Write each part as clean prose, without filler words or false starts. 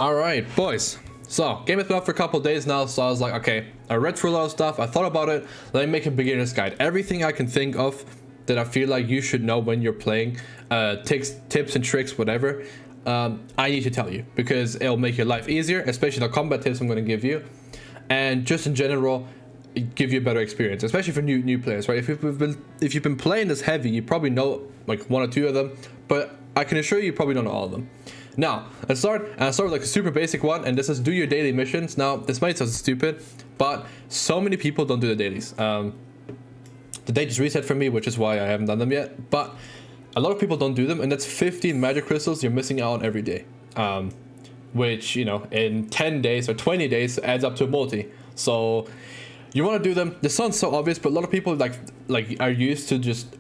All right, boys. So, game has been up for a couple days now, so I was like, okay, I read through a lot of stuff, I thought about it, let me make a beginner's guide. Everything I can think of that I feel like you should know when you're playing, tips and tricks, whatever, I need to tell you, because it'll make your life easier, especially the combat tips I'm going to give you, and just in general, give you a better experience, especially for new players, right? If you've been playing this heavy, you probably know like one or two of them, but I can assure you probably don't know all of them. Now, let's start with like a super basic one, and this is do your daily missions. Now, this might sound stupid, but so many people don't do the dailies. The day just reset for me, which is why I haven't done them yet, but a lot of people don't do them, and that's 15 magic crystals you're missing out on every day. Which, you know, in 10 days or 20 days adds up to a multi. So you want to do them. This sounds so obvious, but a lot of people like are used to just,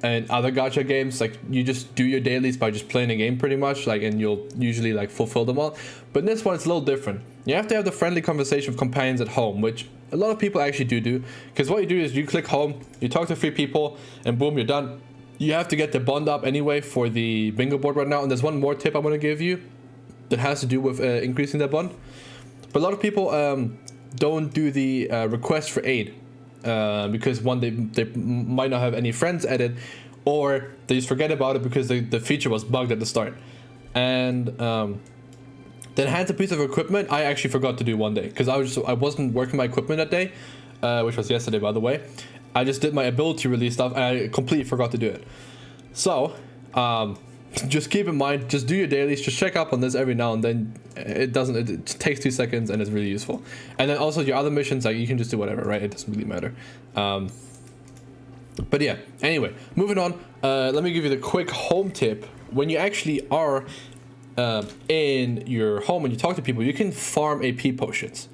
and other gacha games, like you just do your dailies by just playing a game pretty much, like, and you'll usually like fulfill them all. But in this one, it's a little different. You have to have the friendly conversation with companions at home, which a lot of people actually do, because what you do is you click home, you talk to 3 people, and boom, you're done. You have to get the bond up anyway for the bingo board right now, and there's one more tip I'm going to give you that has to do with increasing that bond. But a lot of people don't do the request for aid. Because one, they might not have any friends added, or they just forget about it because the feature was bugged at the start. And then hands a piece of equipment I actually forgot to do one day, because I wasn't working my equipment that day, which was yesterday, by the way. I just did my ability release stuff and I completely forgot to do it. So just keep in mind, just do your dailies, just check up on this every now and then. It takes 2 seconds and it's really useful. And then also your other missions, like you can just do whatever, right? It doesn't really matter. But yeah, anyway, moving on. Let me give you the quick home tip. When you actually are in your home and you talk to people, you can farm AP potions.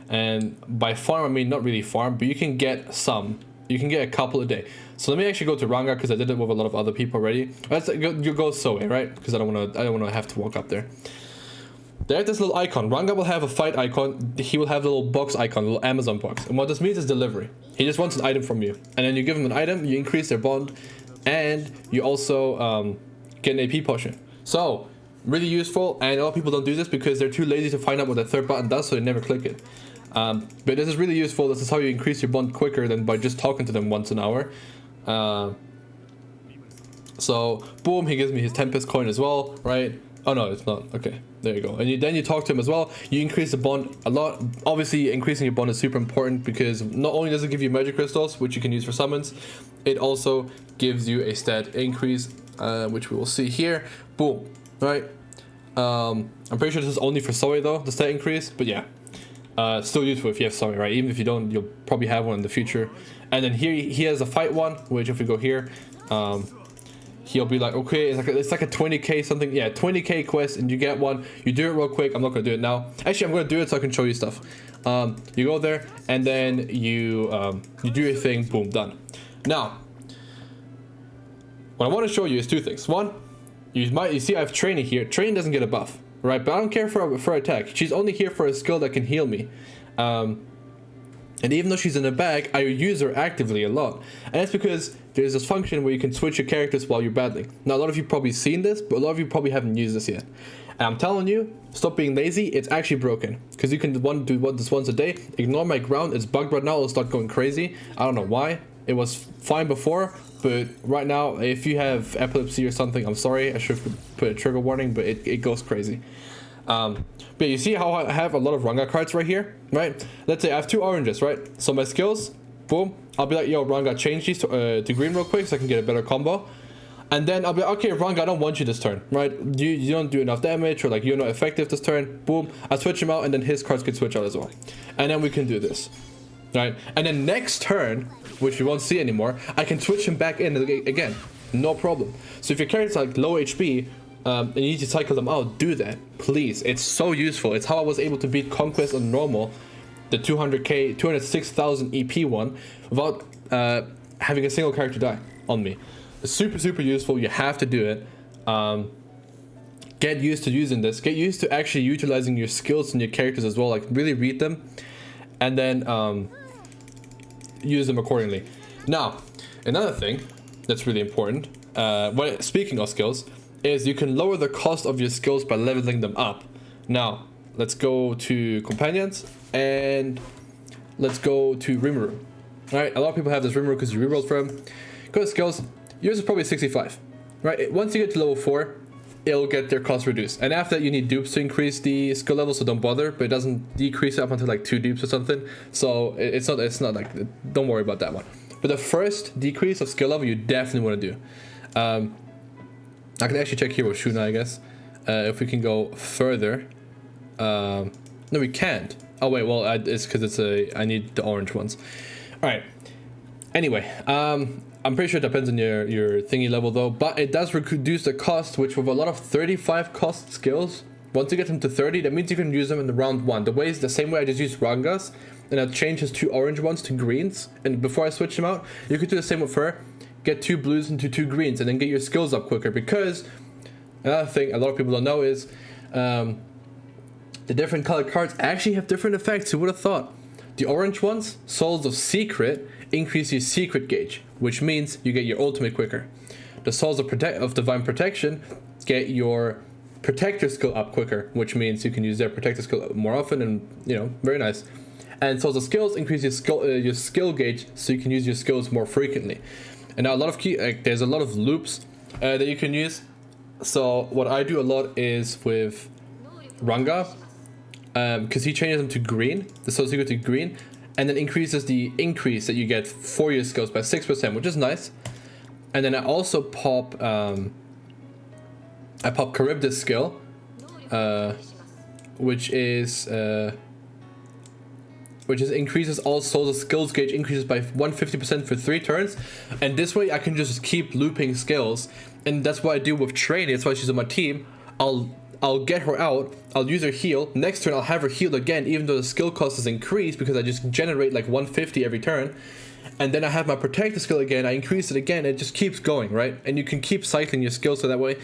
And by farm, I mean not really farm, but you can get some. You can get a couple a day. So let me actually go to Ranga, because I did it with a lot of other people already. You go Soe, right? Because I don't want to have to walk up there. There's this little icon. Ranga will have a fight icon. He will have a little box icon, a little Amazon box. And what this means is delivery. He just wants an item from you. And then you give him an item, you increase their bond, and you also get an AP potion. So, really useful, and a lot of people don't do this because they're too lazy to find out what the third button does, so they never click it. But this is really useful. This is how you increase your bond quicker than by just talking to them once an hour. So, boom, he gives me his Tempest coin as well, right? Oh no, it's not. Okay, there you go. And then you talk to him as well. You increase the bond a lot. Obviously, increasing your bond is super important, because not only does it give you magic crystals, which you can use for summons, it also gives you a stat increase, which we will see here. Boom, right? I'm pretty sure this is only for Soe though, the stat increase, but yeah. Still useful if you have Soe, right? Even if you don't, you'll probably have one in the future. And then here he has a fight one, which if we go here, he'll be like, okay, it's like a 20k something, yeah, 20k quest, and you get one. You do it real quick. I'm not gonna do it now. Actually, I'm gonna do it so I can show you stuff. You go there, and then you do your thing. Boom, done. Now, what I want to show you is 2 things. One, you see I have training here. Training doesn't get a buff, right? But I don't care for attack. She's only here for a skill that can heal me. And even though she's in the bag, I use her actively a lot. And that's because there's this function where you can switch your characters while you're battling. Now, a lot of you probably seen this, but a lot of you probably haven't used this yet. And I'm telling you, stop being lazy. It's actually broken. Because you can do this once a day. Ignore my ground. It's bugged right now. It'll start going crazy. I don't know why. It was fine before, but right now, if you have epilepsy or something, I'm sorry. I should put a trigger warning, but it goes crazy. But you see how I have a lot of Ranga cards right here, right? Let's say I have 2 oranges, right? So my skills, boom, I'll be like, yo, Ranga, change these to green real quick so I can get a better combo. And then I'll be like, okay, Ranga, I don't want you this turn, right? You don't do enough damage, or like you're not effective this turn. Boom, I switch him out, and then his cards can switch out as well. And then we can do this, right? And then next turn, which we won't see anymore, I can switch him back in again, no problem. So if your character's like low HP, and you need to cycle them out, do that, please. It's so useful. It's how I was able to beat Conquest on normal, the 206,000 EP one, without having a single character die on me. It's super, super useful. You have to do it. Get used to using this. Get used to actually utilizing your skills and your characters as well. Like, really read them, and then use them accordingly. Now, another thing that's really important, speaking of skills, is you can lower the cost of your skills by leveling them up. Now, let's go to companions and let's go to Rimuru. Alright, a lot of people have this Rimuru because you rerolled for him. Go to skills, yours is probably 65. Right, once you get to level 4, it'll get their cost reduced. And after that, you need dupes to increase the skill level, so don't bother. But it doesn't decrease up until like 2 dupes or something. So it's not like, don't worry about that one. But the first decrease of skill level, you definitely want to do. I can actually check here with Shuna, I guess. If we can go further. No, we can't. Oh wait, well, it's because I need the orange ones. All right. Anyway, I'm pretty sure it depends on your thingy level though, but it does reduce the cost, which with a lot of 35 cost skills, once you get them to 30, that means you can use them in the round 1. The way is the same way I just used Rangas, and I changed his 2 orange ones to greens, and before I switch them out, you could do the same with her, get 2 blues into 2 greens, and then get your skills up quicker, because another thing a lot of people don't know is, the different colored cards actually have different effects. Who would have thought? The orange ones, Souls of Secret, increase your secret gauge, which means you get your ultimate quicker. The Souls of Divine Protection get your protector skill up quicker, which means you can use their protector skill more often, and very nice. And Souls of Skills increase your skill gauge, so you can use your skills more frequently. And now a lot of there's a lot of loops that you can use. So what I do a lot is with Ranga, because he changes them to green, the Soul Secret to green, and then increases the increase that you get for your skills by 6%, which is nice. And then I also pop Charybdis skill, which increases all Souls of Skills gauge, increases by 150% for 3 turns, and this way I can just keep looping skills, and that's what I do with Train. That's why she's on my team. I'll get her out, I'll use her heal, next turn I'll have her healed again, even though the skill cost is increased because I just generate like 150 every turn, and then I have my protector skill again, I increase it again, it just keeps going, right? And you can keep cycling your skills so that way,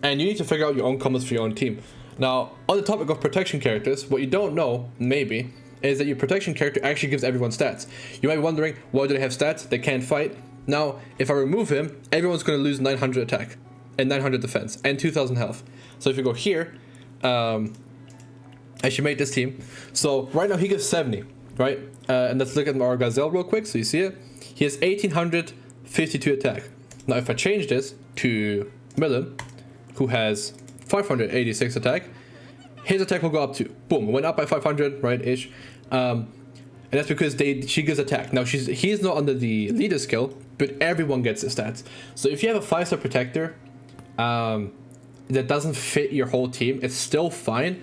and you need to figure out your own combos for your own team. Now, on the topic of protection characters, what you don't know, maybe, is that your protection character actually gives everyone stats. You might be wondering, why do they have stats? They can't fight. Now, if I remove him, everyone's going to lose 900 attack, and 900 defense, and 2000 health. So if you go here, I should make this team. So right now he gives 70, right? And let's look at our Gazelle real quick, so you see it. He has 1852 attack. Now if I change this to Millen, who has 586 attack, his attack will go up to, boom, it went up by 500, right, ish. And that's because she gives attack. Now he's not under the leader skill, but everyone gets the stats. So if you have a 5-star protector, that doesn't fit your whole team, it's still fine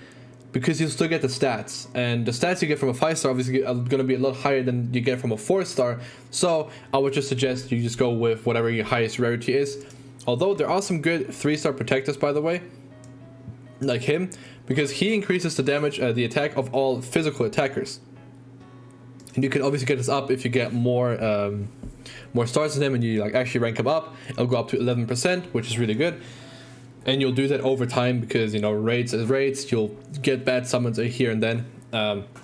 because you still get the stats, and the stats you get from a 5-star obviously are going to be a lot higher than you get from a 4-star. So I would just suggest you just go with whatever your highest rarity is, although there are some good 3-star protectors, by the way, like him, because he increases the damage, the attack of all physical attackers, and you can obviously get this up if you get more stars than him and you like actually rank him up. It'll go up to 11%, which is really good. And you'll do that over time because, raids as raids, you'll get bad summons here and then.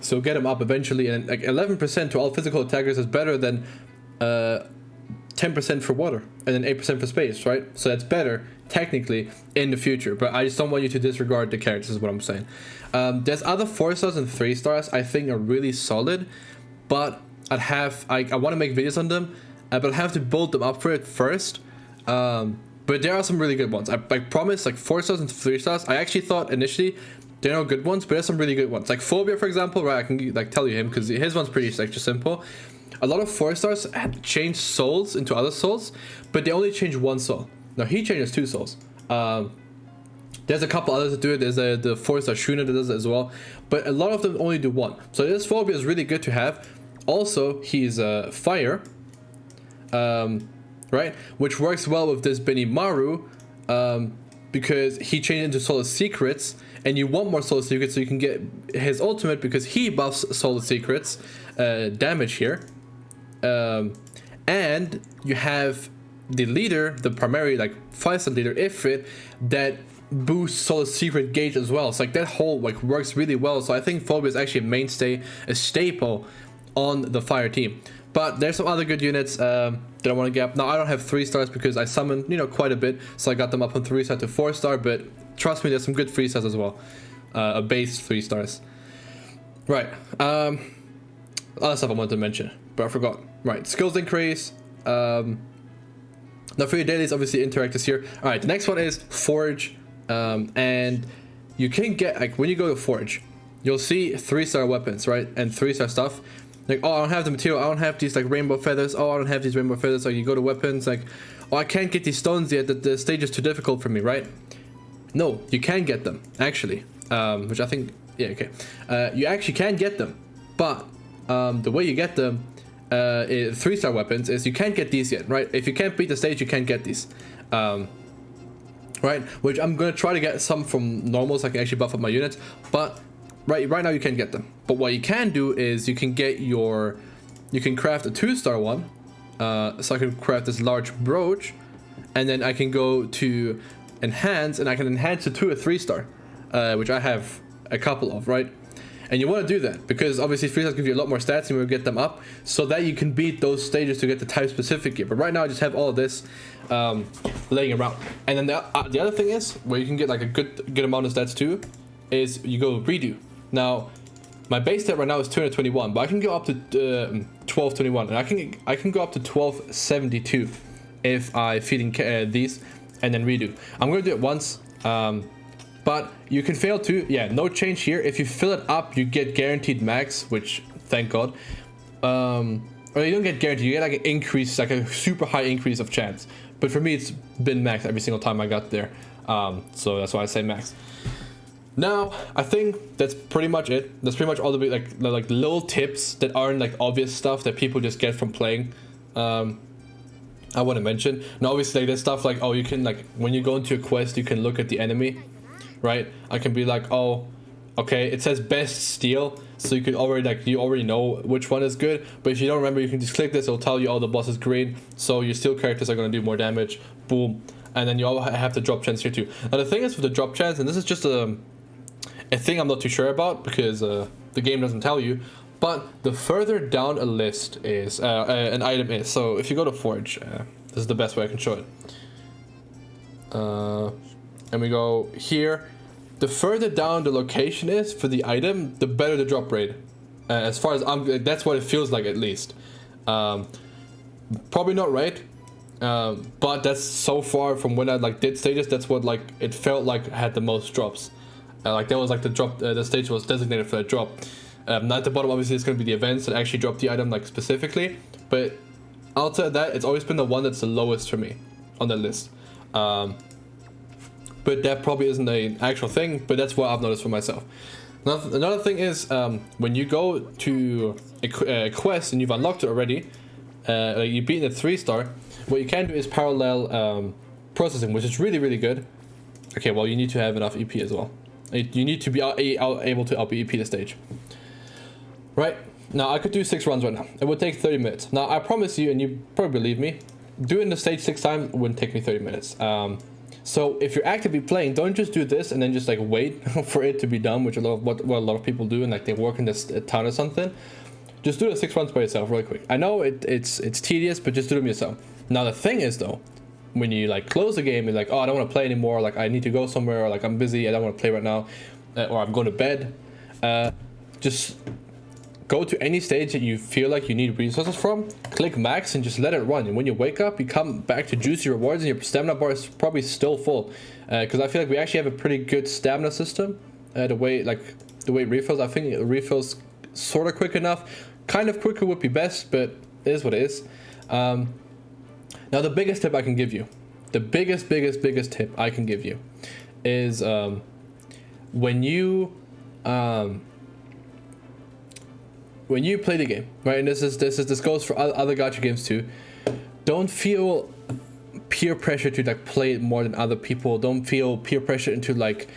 So get them up eventually. And like 11% to all physical attackers is better than 10% for water and then 8% for space, right? So that's better, technically, in the future. But I just don't want you to disregard the characters, is what I'm saying. There's other 4-stars and 3-stars I think are really solid. But I want to make videos on them. But I'll have to build them up for it first. But there are some really good ones. I promise, like 4-stars and 3-stars. I actually thought initially there are no good ones, but there's some really good ones. Like Phobia, for example, right? I can like tell you him because his one's pretty like just simple. A lot of 4-stars change souls into other souls, but they only change 1 soul. Now he changes 2 souls. There's a couple others that do it. There's the 4-star Shuna that does it as well, but a lot of them only do 1. So this Phobia is really good to have. Also, he's fire. Right, which works well with this Benimaru, because he changed into Soul of Secrets, and you want more Soul of Secrets so you can get his ultimate because he buffs Soul of Secrets damage here, and you have the leader, the primary like 5-star leader Ifrit, that boosts Soul of Secret gauge as well. So like that whole like works really well. So I think Phobia is actually a mainstay, a staple on the fire team. But there's some other good units that I want to get up. Now, I don't have 3-stars because I summoned, quite a bit. So I got them up from 3-star to 4-star. But trust me, there's some good 3-stars as well. a base 3 stars. Right. Other stuff I wanted to mention, but I forgot. Right. Skills increase. Now for your dailies, obviously interact is here. All right. The next one is Forge, and you can get, like, when you go to Forge, you'll see 3-star weapons, right, and 3-star stuff. Like, oh, I don't have the material. I don't have these like rainbow feathers. Oh, I don't have these rainbow feathers. So you go to weapons, like, oh, I can't get these stones yet. The stage is too difficult for me, right? No, you can get them actually, which I think, yeah, okay. You actually can get them, but the way you get them, 3-star weapons, is you can't get these yet, right? If you can't beat the stage, you can't get these, right? Which I'm gonna try to get some from normal so I can actually buff up my units, but right now you can't get them. But what you can do is you can get you can craft a 2-star one. So I can craft this large brooch, and then I can go to enhance, and I can enhance it to a 3-star, which I have a couple of, right? And you want to do that because obviously 3 stars give you a lot more stats, and you will get them up so that you can beat those stages to get the type specific gear. But right now I just have all of this laying around. And then the other thing is, where you can get like a good amount of stats too, is you go redo. Now my base stat right now is 221, but I can go up to 1221, and I can go up to 1272 if I feed in these and then redo. I'm gonna do it once, but you can fail too. Yeah, no change here. If you fill it up, you get guaranteed max, which thank God. Or you don't get guaranteed, you get like an increase, like a super high increase of chance. But for me, it's been max every single time I got there. So that's why I say max. Now, I think that's pretty much it. That's pretty much all the like little tips that aren't like obvious stuff that people just get from playing. I want to mention. Now, obviously, like, there's stuff like, oh, you can, like, when you go into a quest, you can look at the enemy, right? I can be like, oh, okay, it says best steal, so you can already, like, you already know which one is good. But if you don't remember, you can just click this. It'll tell you, oh, the boss is green, so your steal characters are going to do more damage. Boom. And then you all have the drop chance here too. Now, the thing is with the drop chance, and this is just a thing I'm not too sure about because the game doesn't tell you, but the further down a list is an item is. So if you go to Forge, this is the best way I can show it. And we go here. The further down the location is for the item, the better the drop rate. As far as that's what it feels like, at least. Probably not right, but that's so far from when I like did stages. That's what like it felt like had the most drops. Like that was like the drop. The stage was designated for that drop. Now at the bottom, obviously, it's going to be the events that actually drop the item like specifically. But outside of that, it's always been the one that's the lowest for me on the list. But that probably isn't an actual thing. But that's what I've noticed for myself. Another thing is when you go to a quest and you've unlocked it already, like you've beaten a 3-star. What you can do is parallel processing, which is really, really good. Okay, well, you need to have enough EP as well. You need to be able to out EP the stage. Right? Now, I could do 6 runs right now. It would take 30 minutes. Now, I promise you, and you probably believe me, doing the stage 6 times wouldn't take me 30 minutes. So if you're actively playing, don't just do this and then just like wait for it to be done, which what a lot of people do, and like they work in this town or something. Just do the 6 runs by yourself really quick. I know it's tedious, but just do them yourself. Now, the thing is though, when you like close the game, you're like, oh, I don't want to play anymore, like I need to go somewhere, or like I'm busy, I don't want to play right now, or I'm going to bed. Just go to any stage that you feel like you need resources from, click max and just let it run. And when you wake up, you come back to juicy rewards and your stamina bar is probably still full. Because I feel like we actually have a pretty good stamina system. The way it refills, I think it refills sort of quick enough. Kind of quicker would be best, but it is what it is. Now the biggest tip I can give you, the biggest tip I can give you is when you play the game, right? And this goes for other gacha games too. Don't feel peer pressure to like play it more than other people. Don't feel peer pressure into like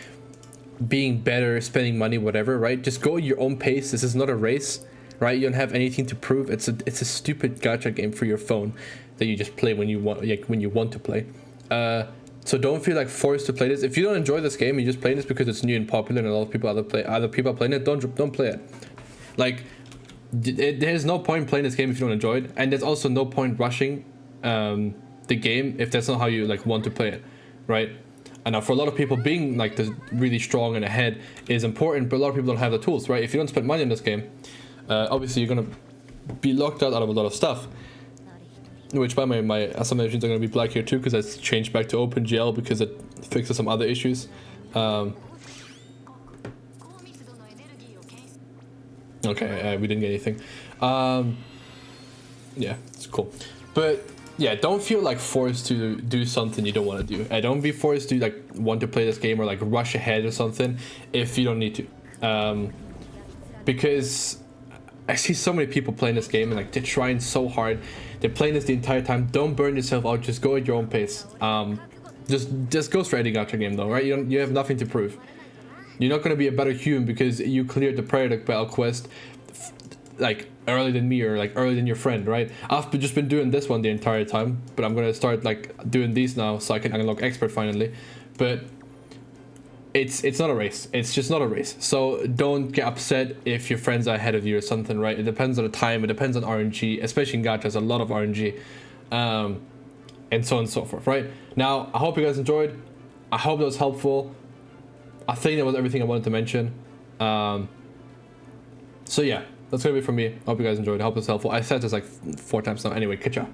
being better, spending money, whatever, right? Just go at your own pace. This is not a race, right? You don't have anything to prove. It's a stupid gacha game for your phone that you just play when you want to play. So don't feel like forced to play this. If you don't enjoy this game, you just play this because it's new and popular and a lot of people other people are playing it. Don't play it. Like there's no point playing this game if you don't enjoy it, and there's also no point rushing the game if that's not how you like want to play it, right? And now for a lot of people, being like this really strong and ahead is important, but a lot of people don't have the tools, right? If you don't spend money on this game, obviously you're gonna be locked out of a lot of stuff. Which by my estimations are gonna be black here too, because it's changed back to OpenGL because it fixes some other issues. Okay, we didn't get anything. Yeah, it's cool. But yeah, don't feel like forced to do something you don't want to do. Don't be forced to like want to play this game or like rush ahead or something if you don't need to. Because I see so many people playing this game and like they're trying so hard. They're playing this the entire time. Don't burn yourself out. Just go at your own pace. Just goes for any gacha game though, right? You have nothing to prove. You're not gonna be a better human because you cleared the Predator Battle quest like earlier than me or like earlier than your friend, right? I've just been doing this one the entire time, but I'm gonna start like doing these now so I can unlock expert finally. But it's not a race. It's just not a race. So don't get upset if your friends are ahead of you or something, right? It depends on the time. It depends on RNG, especially in gachas. A lot of RNG, and so on and so forth, right? Now I hope you guys enjoyed. I hope that was helpful. I think that was everything I wanted to mention. So yeah, that's gonna be it from me. I hope you guys enjoyed. I hope it's helpful. I said this like 4 times now. Anyway, catch ya.